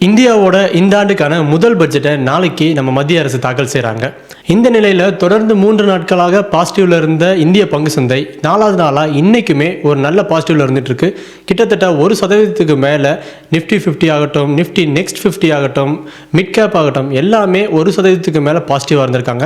இந்தியாவோட இந்த ஆண்டுக்கான முதல் பட்ஜெட்டை நாளைக்கு நம்ம மத்திய அரசு தாக்கல் செய்கிறாங்க. இந்த நிலையில் தொடர்ந்து 3 நாட்களாக பாசிட்டிவ்ல இருந்த இந்திய பங்கு சந்தை 4வது நாளாக இன்றைக்குமே ஒரு நல்ல பாசிட்டிவ்ல இருந்துட்டு இருக்கு. கிட்டத்தட்ட 1% மேலே நிஃப்டி 50 ஆகட்டும், நிஃப்டி நெக்ஸ்ட் 50 ஆகட்டும், மிட் கேப் ஆகட்டும் எல்லாமே 1% மேலே பாசிட்டிவாக இருந்திருக்காங்க.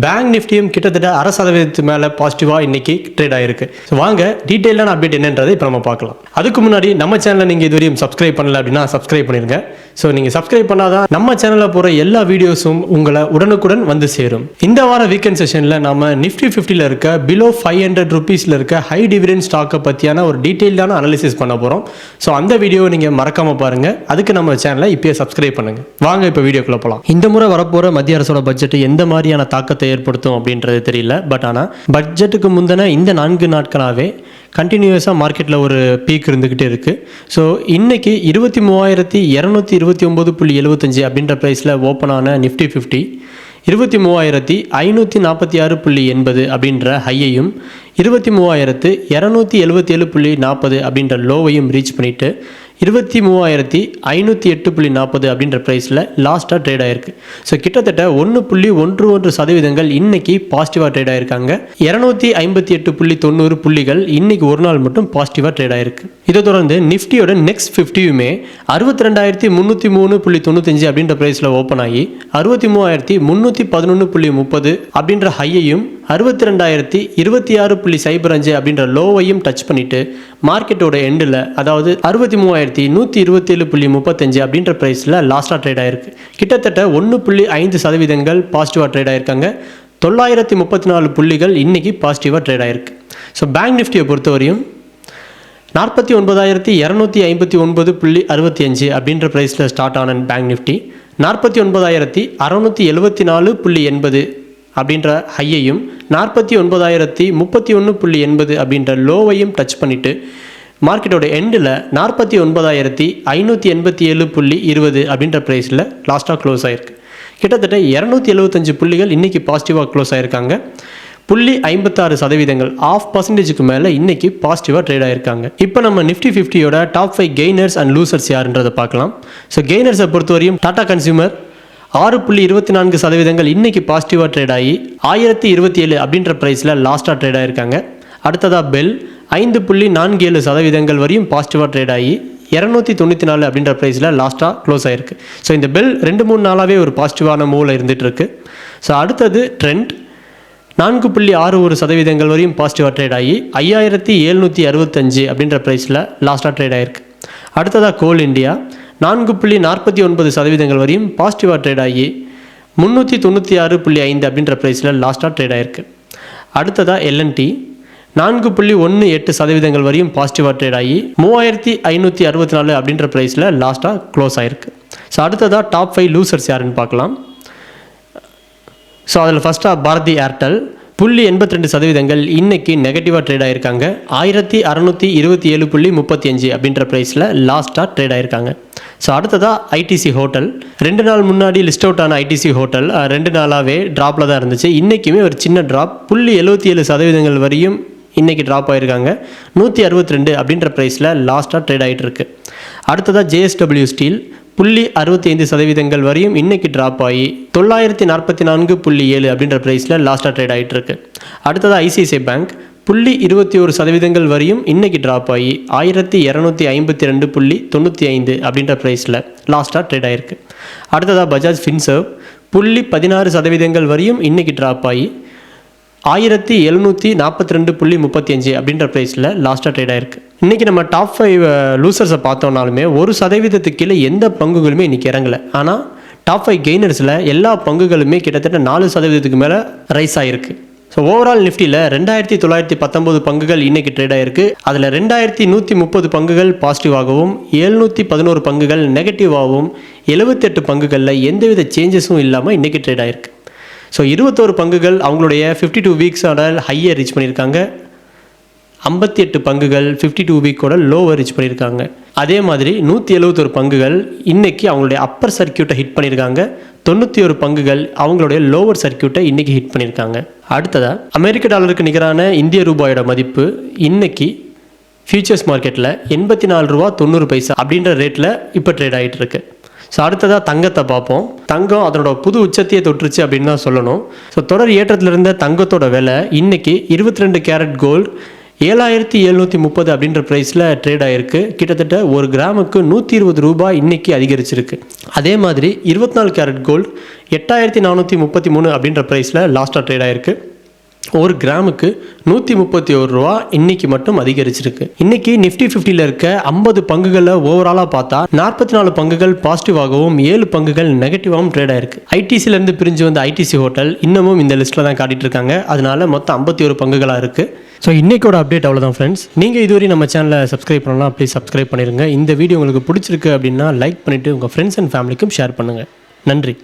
பேங்க் நிஃப்டியும் கிட்டத்தட்ட 0.5% மேலே பாசிட்டிவாக இன்னைக்கு ட்ரேட் ஆயிருக்கு. ஸோ வாங்க டீட்டெயிலான அப்டேட் என்னன்றதை இப்போ நம்ம பார்க்கலாம். அதுக்கு முன்னாடி நம்ம சேனலை நீங்கள் இதுவரையும் சப்ஸ்கிரைப் பண்ணல அப்படின்னா சப்ஸ்கிரைப் பண்ணிருங்க. ஸோ நீங்கள் சப்ஸ்கிரைப் பண்ணாதான் நம்ம சேனலில் போகிற எல்லா வீடியோஸும் உங்களை உடனுக்குடன் வந்து சேரும். இந்த வார வீக்கெண்ட் செஷனில் நம்ம நிஃப்டி 50ல இருக்க பிலோ 500 ருபீஸில் இருக்க ஹை டிவிடெண்ட் ஸ்டாக்கை பற்றியான ஒரு டீட்டெயிலான அனாலிசிஸ் பண்ண போகிறோம். ஸோ அந்த வீடியோவை நீங்கள் மறக்காமல் பாருங்கள். அதுக்கு நம்ம சேனலை இப்போயே சப்ஸ்கிரைப் பண்ணுங்கள். வாங்க இப்போ வீடியோக்குள்ளே போகலாம். இந்த முறை வரப்போகிற மத்திய அரசோட பட்ஜெட் எந்த மாதிரியான தாக்கத்தை ஏற்படுத்தும் அப்படின்றது தெரியல. பட் ஆனால் பட்ஜெட்டுக்கு முந்தின இந்த 4 நாட்களாகவே கண்டினியூஸாக மார்க்கெட்டில் ஒரு பீக் இருந்துக்கிட்டே இருக்குது. ஸோ இன்றைக்கி 23,229.75 அப்படின்ற ப்ரைஸில் ஓப்பன் ஆன நிஃப்டி 50 23,546.80 அப்படின்ற ஹையையும் 23,277.40 அப்படின்ற லோவையும் ரீச் பண்ணிவிட்டு 23,508.40 அப்படின்ற ப்ரைஸில் லாஸ்ட்டாக ட்ரேட் ஆகிருக்கு. ஸோ கிட்டத்தட்ட 1.11% இன்னைக்கு பாசிட்டிவாக ட்ரேட் ஆகிருக்காங்க. 258.90 புள்ளிகள் இன்னைக்கு ஒரு நாள் மட்டும் பாசிட்டிவாக ட்ரேட் ஆகிருக்கு. இதை தொடர்ந்து நிஃப்டியோட நெக்ஸ்ட் 50யுமே 62,303.95 அப்படின்ற ப்ரைஸில் ஓப்பன் ஆகி 63,311.30 அப்படின்ற ஹையையும் 62,026.05 அப்படின்ற லோவையும் டச் பண்ணிட்டு மார்க்கெட்டோட எண்டில் அதாவது 63,127.35 அப்படின்ற ப்ரைஸில் லாஸ்ட்டாக ட்ரேட் ஆகிருக்கு. கிட்டத்தட்ட 1.5% பாசிட்டிவாக ட்ரேட் ஆகிருக்காங்க. 934 புள்ளிகள் இன்னைக்கு பாசிட்டிவாக ட்ரேட் ஆகிருக்கு. ஸோ பேங்க் நிஃப்டியை பொறுத்தவரையும் 49,959.65 அப்படின்ற ப்ரைஸில் ஸ்டார்ட் ஆன பேங்க் நிஃப்டி 49,674.80 அப்படின்ற ஹையையும் 49,031.80 அப்படின்ற லோவையும் டச் பண்ணிவிட்டு மார்க்கெட்டோட எண்டில் 49,587.20 அப்படின்ற ப்ரைஸில் லாஸ்ட்டாக க்ளோஸ் ஆகிருக்கு. கிட்டத்தட்ட 275 புள்ளிகள் இன்றைக்கி பாசிட்டிவாக க்ளோஸ் ஆகிருக்காங்க. 0.56% 0.5% மேலே இன்னைக்கு பாசிட்டிவாக ட்ரேட் ஆகிருக்காங்க. இப்போ நம்ம நிஃப்டி 50யோட டாப் 5 கெய்னர்ஸ் அண்ட் லூசர்ஸ் யாருன்றதை பார்க்கலாம். ஸோ கெய்னர்ஸை பொறுத்தவரையும் டாடா கன்சியூமர் 6.24% இன்னைக்கு பாசிட்டிவாக ட்ரேட் ஆகி 1027 அப்படின்ற ப்ரைஸில் லாஸ்ட்டாக ட்ரேட் ஆகிருக்காங்க. அடுத்ததாக பெல் 5.47% வரையும் பாசிட்டிவாக ட்ரேட் ஆகி 294 அப்படின்ற ப்ரைஸில் லாஸ்ட்டாக க்ளோஸ் ஆகிருக்கு. ஸோ இந்த பெல் 2-3 நாளாகவே ஒரு பாசிட்டிவான மூவில் இருந்துகிட்டு இருக்கு. ஸோ அடுத்தது ட்ரெண்ட் 4.61% வரையும் பாசிட்டிவாக ட்ரேட் ஆகி 5,765 அப்படின்ற ப்ரைஸில் லாஸ்ட்டாக ட்ரேட் ஆகிருக்கு. அடுத்ததாக கோல் இண்டியா 4.49% வரையும் பாசிட்டிவாக ட்ரேட் ஆகி 396.5 அப்படின்ற ப்ரைஸில் லாஸ்ட்டாக ட்ரேட் ஆகிருக்கு. அடுத்ததாக எல்என்டி 4.18% வரையும் பாசிட்டிவாக ட்ரேட் ஆகி 3,564 அப்படின்ற ப்ரைஸில் லாஸ்ட்டாக க்ளோஸ் ஆகிருக்கு. ஸோ அடுத்ததாக டாப் 5 லூசர்ஸ் யாருன்னு பார்க்கலாம். ஸோ அதில் ஃபஸ்ட்டாக பாரதி ஏர்டெல் 0.82% இன்னைக்கு நெகட்டிவாக ட்ரேட் ஆகிருக்காங்க. 1,627.35 அப்படின்ற ப்ரைஸில் லாஸ்ட்டாக ட்ரேட் ஆகிருக்காங்க. ஸோ அடுத்ததாக ஐடிசி ஹோட்டல் 2 நாள் முன்னாடி லிஸ்ட் அவுட் ஆன ஐடிசி ஹோட்டல் 2 நாளாகவே ட்ராப்பில் தான் இருந்துச்சு. இன்றைக்குமே ஒரு சின்ன ட்ராப் 0.77% வரையும் இன்றைக்கி ட்ராப் ஆகிருக்காங்க. 162 அப்படின்ற ப்ரைஸில் லாஸ்ட்டாக ட்ரேட் ஆகிட்டு இருக்கு. அடுத்ததாக ஜேஎஸ்டபிள்யூ ஸ்டீல் 0.65% வரையும் இன்னைக்கு ட்ராப் ஆகி 944.7 அப்படின்ற ப்ரைஸில் லாஸ்ட்டாக ட்ரேட் ஆகிட்டு இருக்கு. அடுத்ததாக ஐசிஐசிஐ பேங்க் 0.21% வரையும் இன்னைக்கு ட்ராப் ஆகி 1,252.95 அப்படின்ற ப்ரைஸில் லாஸ்ட்டாக ட்ரேட் ஆகிருக்கு. அடுத்ததாக பஜாஜ் ஃபின்சர்வ் 0.16% வரையும் இன்னைக்கு ட்ராப் ஆகி 1,742.35 அப்படின்ற ப்ரைஸில் லாஸ்ட்டாக ட்ரேட் ஆகிருக்கு. இன்றைக்கி நம்ம டாப் 5 லூசர்ஸை பார்த்தோம்னாலுமே 1% கீழே எந்த பங்குகளுமே இன்றைக்கி இறங்கலை. ஆனால் டாப் 5 கெய்னர்ஸில் எல்லா பங்குகளுமே கிட்டத்தட்ட 4% மேலே ரைஸ் ஆகிருக்கு. ஸோ ஓவரால் நிஃப்டியில் 2,919 பங்குகள் இன்றைக்கி ட்ரேட் ஆகிருக்கு. அதில் 2,130 பங்குகள் பாசிட்டிவாகவும் 711 பங்குகள் நெகட்டிவாகவும் 78 பங்குகளில் எந்தவித சேஞ்சஸும் இல்லாமல் இன்றைக்கி ட்ரேட் ஆகிருக்கு. ஸோ 21 பங்குகள் அவங்களுடைய 52 வீக்ஸோட ஹையை ரீச் பண்ணியிருக்காங்க. 58 பங்குகள் 52 வீக்கோட லோவை ரீச் பண்ணியிருக்காங்க. அதே மாதிரி 171 பங்குகள் இன்றைக்கி அவங்களுடைய அப்பர் சர்க்கியூட்டை ஹிட் பண்ணியிருக்காங்க. 91 பங்குகள் அவங்களுடைய லோவர் சர்க்கியூட்டை இன்றைக்கி ஹிட் பண்ணியிருக்காங்க. அடுத்ததாக அமெரிக்க டாலருக்கு நிகரான இந்திய ரூபாயோட மதிப்பு இன்றைக்கி ஃபியூச்சர்ஸ் மார்க்கெட்டில் 84.90 ரூபா அப்படின்ற ரேட்டில் இப்போ ட்ரேட் ஆகிட்டு இருக்கு. ஸோ அடுத்ததாக தங்கத்தை பார்ப்போம். தங்கம் அதனோட புது உச்சத்தையே தொற்றுச்சு அப்படின்னு தான் சொல்லணும். ஸோ தொடர் ஏற்றத்தில் இருந்த தங்கத்தோட விலை இன்னைக்கு 22 கேரட் கோல்டு 7730 அப்படின்ற ப்ரைஸில் ட்ரேட் ஆகிருக்கு. கிட்டத்தட்ட ஒரு கிராமுக்கு 120 ரூபாய் இன்னைக்கு அதிகரிச்சிருக்கு. அதே மாதிரி 24 கேரட் கோல்டு 8433 அப்படின்ற ப்ரைஸில் லாஸ்ட்டாக ட்ரேட் ஆகிருக்கு. ஒரு கிராமுக்கு 131 ரூபா இன்னைக்கு மட்டும் அதிகரிச்சிருக்கு. இன்னைக்கு நிஃப்டி 50ல இருக்க 50 பங்குகளை ஓவராலாக பார்த்தா 44 பங்குகள் பாசிட்டிவாகவும் 7 பங்குகள் நெகட்டிவாகவும் ட்ரேட் ஆயிருக்கு. ஐடிசிலேருந்து பிரிஞ்சு வந்த ஐடிசி ஹோட்டல் இன்னமும் இந்த லிஸ்ட்டில் தான் காட்டிட்டு இருக்காங்க. அதனால மொத்தம் 51 பங்குகளாக இருக்குது. ஸோ இன்றைக்கோட அப்டேட் அவ்வளோதான் ஃப்ரெண்ட்ஸ். நீங்கள் இதுவரை நம்ம சேனலை சப்ஸ்கிரைப் பண்ணலாம், ப்ளீஸ் சப்ஸ்கிரைப் பண்ணிடுங்க. இந்த வீடியோ உங்களுக்கு பிடிச்சிருக்கு அப்படின்னா லைக் பண்ணிவிட்டு உங்கள் ஃப்ரெண்ட்ஸ் அண்ட் ஃபேமிலிக்கும் ஷேர் பண்ணுங்கள். நன்றி.